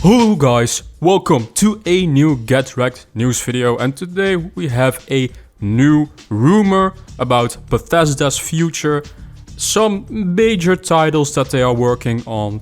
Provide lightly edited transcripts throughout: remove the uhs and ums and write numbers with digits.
Hello guys, welcome to a new Get Rekt news video, and today we have a new rumor about Bethesda's future, some major titles that they are working on,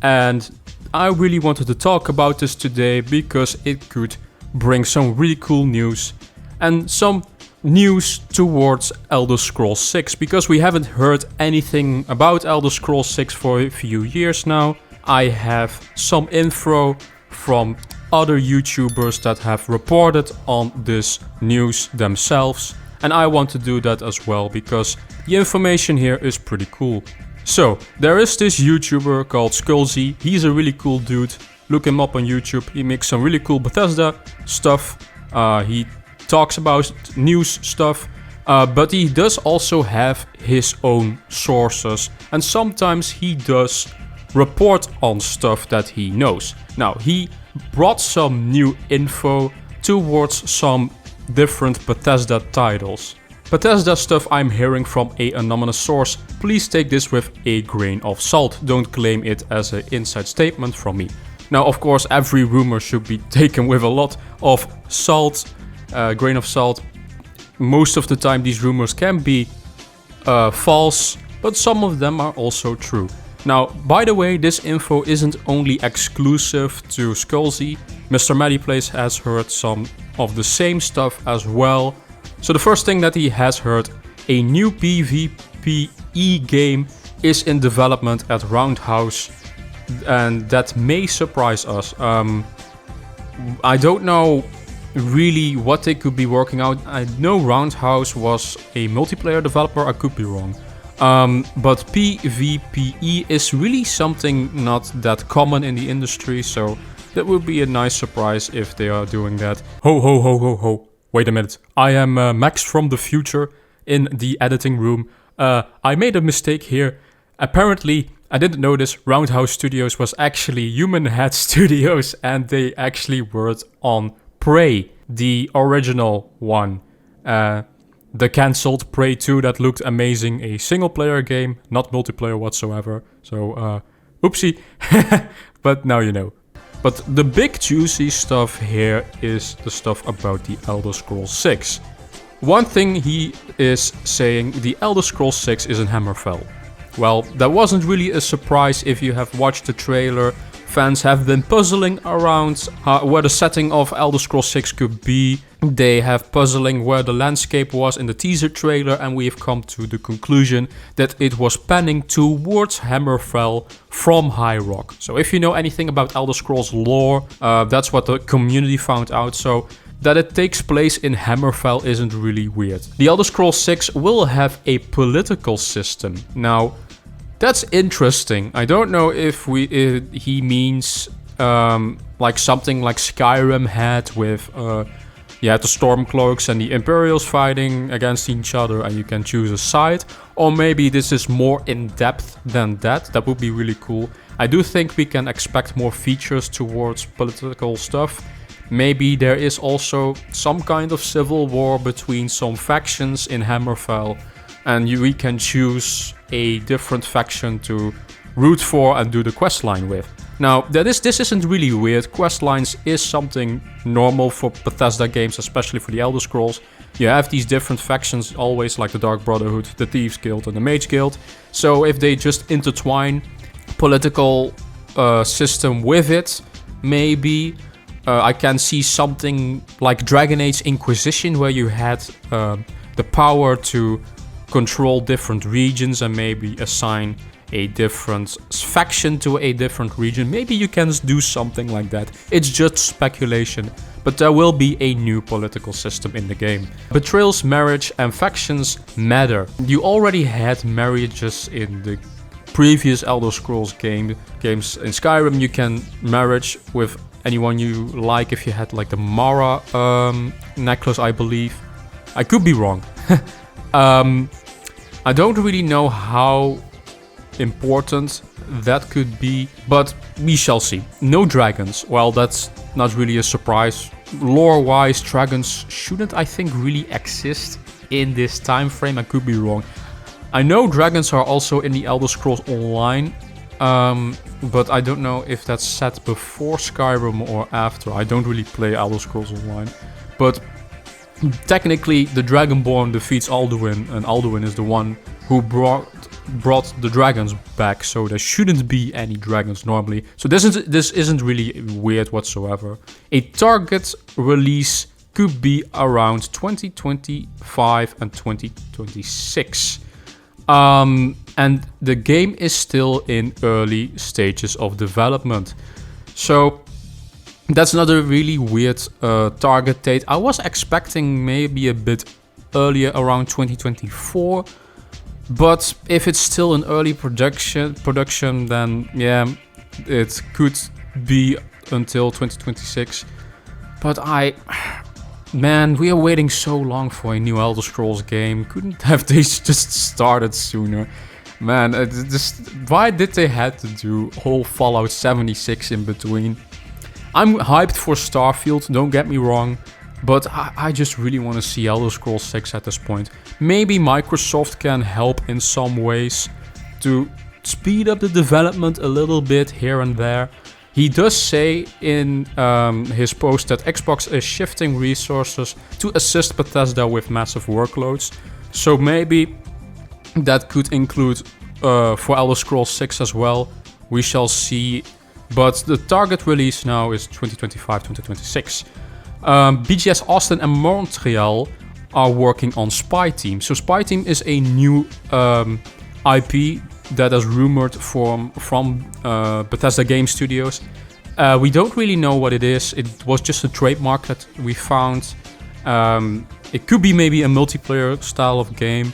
and I really wanted to talk about this today because it could bring some really cool news and some news towards Elder Scrolls 6, because we haven't heard anything about Elder Scrolls 6 for a few years now. I have some info from other YouTubers that have reported on this news themselves, and I want to do that as well because the information here is pretty cool. So, there is this YouTuber called Skullzy. He's a really cool dude. Look him up on YouTube. He makes some really cool Bethesda stuff. He talks about news stuff, but he does also have his own sources, and sometimes he does report on stuff that he knows. Now, he brought some new info towards some different Bethesda titles. Bethesda stuff I'm hearing from an anonymous source. Please take this with a grain of salt. Don't claim it as an inside statement from me. Now, of course, every rumor should be taken with a lot of salt, grain of salt. Most of the time these rumors can be false, but some of them are also true. Now, by the way, this info isn't only exclusive to Skullzy. MrMaximum has heard some of the same stuff as well. So the first thing that he has heard, a new PvPE game is in development at Roundhouse, and that may surprise us. I don't know really what they could be working out. I know Roundhouse was a multiplayer developer, I could be wrong. But PvPE is really something not that common in the industry, so that would be a nice surprise if they are doing that. Ho ho ho ho ho. Wait a minute. I am Max from the future in the editing room. I made a mistake here. Apparently, I didn't notice Roundhouse Studios was actually Human Head Studios, and they actually worked on Prey, the original one. The cancelled Prey 2 that looked amazing, a single player game, not multiplayer whatsoever. So, oopsie. But now you know. But the big juicy stuff here is the stuff about the Elder Scrolls 6. One thing he is saying, the Elder Scrolls 6 is in Hammerfell. Well, that wasn't really a surprise if you have watched the trailer. Fans have been puzzling around where the setting of Elder Scrolls 6 could be. They have puzzling where the landscape was in the teaser trailer, and we have come to the conclusion that it was panning towards Hammerfell from High Rock. So if you know anything about Elder Scrolls lore, that's what the community found out. So that it takes place in Hammerfell isn't really weird. The Elder Scrolls 6 will have a political system. Now, that's interesting. I don't know if he means like something like Skyrim had with the Stormcloaks and the Imperials fighting against each other and you can choose a side. Or maybe this is more in depth than that. That would be really cool. I do think we can expect more features towards political stuff. Maybe there is also some kind of civil war between some factions in Hammerfell, and we can choose a different faction to root for and do the questline with. Now, this isn't really weird. Questlines is something normal for Bethesda games, especially for the Elder Scrolls. You have these different factions always, like the Dark Brotherhood, the Thieves Guild and the Mage Guild. So if they just intertwine political system with it, maybe I can see something like Dragon Age Inquisition, where you had the power to control different regions and maybe assign a different faction to a different region. Maybe you can do something like that. It's just speculation, but there will be a new political system in the game. Betrayals, marriage and factions matter. You already had marriages in the previous Elder Scrolls games. In Skyrim you can marriage with anyone you like if you had like the Mara necklace, I believe. I could be wrong. I don't really know how important that could be, but we shall see. No dragons. Well, that's not really a surprise. Lore-wise, dragons shouldn't, I think, really exist in this time frame. I could be wrong. I know dragons are also in the Elder Scrolls Online, but I don't know if that's set before Skyrim or after. I don't really play Elder Scrolls Online, but technically the Dragonborn defeats Alduin, and Alduin is the one who brought the dragons back, so there shouldn't be any dragons normally. So this isn't really weird whatsoever. A target release could be around 2025 and 2026. And the game is still in early stages of development. So that's not a really weird target date. I was expecting maybe a bit earlier, around 2024. But if it's still in early production, then yeah, it could be until 2026. But man, we are waiting so long for a new Elder Scrolls game. Couldn't have they just started sooner? Man, why did they have to do whole Fallout 76 in between? I'm hyped for Starfield, don't get me wrong. But I just really want to see Elder Scrolls 6 at this point. Maybe Microsoft can help in some ways to speed up the development a little bit here and there. He does say in his post that Xbox is shifting resources to assist Bethesda with massive workloads. So maybe that could include for Elder Scrolls 6 as well. We shall see. But the target release now is 2025-2026. BGS Austin and Montreal are working on Spy Team. So Spy Team is a new IP that is rumored from Bethesda Game Studios. We don't really know what it is. It was just a trademark that we found. It could be maybe a multiplayer style of game,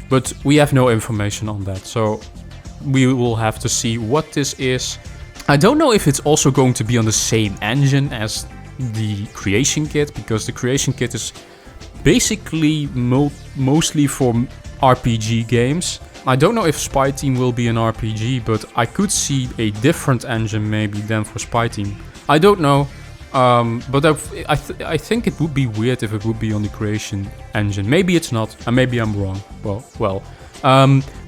but we have no information on that. So we will have to see what this is. I don't know if it's also going to be on the same engine as the Creation Kit, because the Creation Kit is basically mostly for RPG games. I don't know if Spy Team will be an RPG, but I could see a different engine maybe than for Spy Team. I don't know, but I think it would be weird if it would be on the Creation engine. Maybe it's not, and maybe I'm wrong. Well.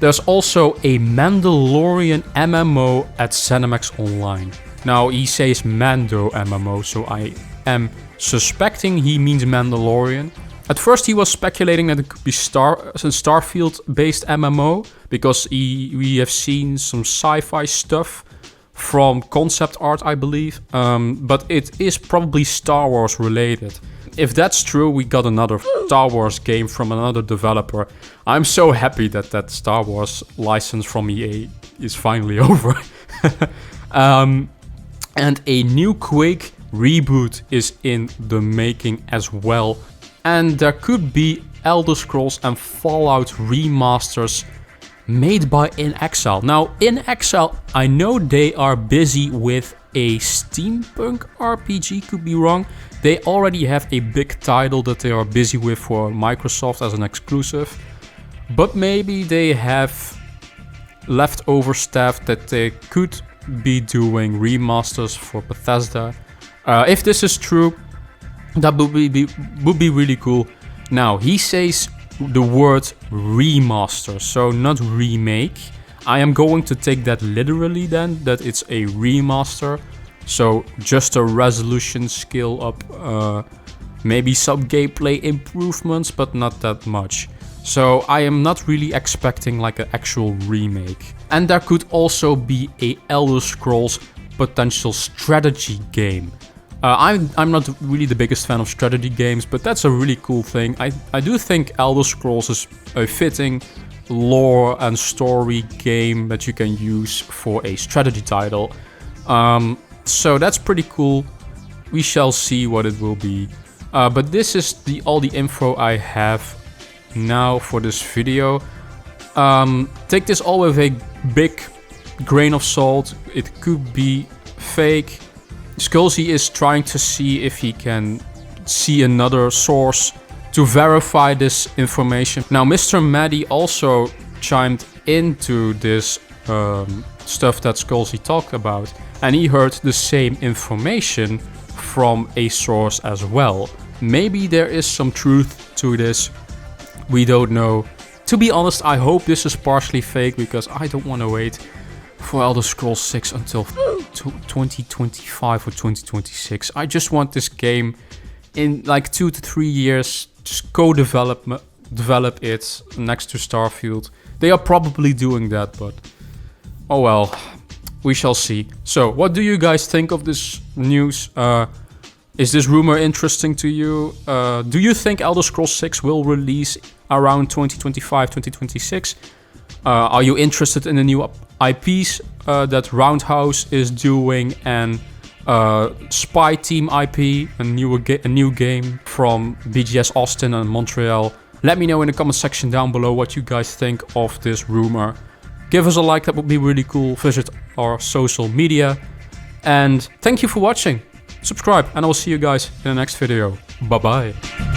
There's also a Mandalorian MMO at ZeniMax Online. Now, he says Mando MMO, so I am suspecting he means Mandalorian. At first he was speculating that it could be Starfield-based MMO, because we have seen some sci-fi stuff from concept art, I believe. But it is probably Star Wars related. If that's true, we got another Star Wars game from another developer. I'm so happy that that Star Wars license from EA is finally over. And a new Quake reboot is in the making as well. And there could be Elder Scrolls and Fallout remasters made by inXile. Now, inXile, I know they are busy with a steampunk RPG, could be wrong. They already have a big title that they are busy with for Microsoft as an exclusive. But maybe they have leftover staff that they could be doing remasters for Bethesda. If this is true, that would be really cool. Now, he says the word remaster, so not remake. I am going to take that literally then, that it's a remaster. So just a resolution scale up, maybe some gameplay improvements, but not that much. So I am not really expecting like an actual remake. And there could also be a Elder Scrolls potential strategy game. I'm not really the biggest fan of strategy games, but that's a really cool thing. I do think Elder Scrolls is a fitting lore and story game that you can use for a strategy title. So that's pretty cool. We shall see what it will be. But this is all the info I have now for this video. Take this all with a big grain of salt. It could be fake. Skullsy is trying to see if he can see another source to verify this information. Now, Mr. Maddie also chimed into this stuff that Skullsy talked about, and he heard the same information from a source as well. Maybe there is some truth to this. We don't know. To be honest, I hope this is partially fake, because I don't want to wait for Elder Scrolls 6 until 2025 or 2026. I just want this game in like 2 to 3 years. Just develop it next to Starfield. They are probably doing that, but oh well, we shall see. So, what do you guys think of this news? Is this rumor interesting to you? Do you think Elder Scrolls 6 will release around 2025, 2026? Are you interested in the new IPs that Roundhouse is doing, and Spy Team IP, a new game from BGS Austin and Montreal? Let me know in the comment section down below what you guys think of this rumor. Give us a like, that would be really cool. Visit our social media. And thank you for watching. Subscribe, and I will see you guys in the next video. Bye bye.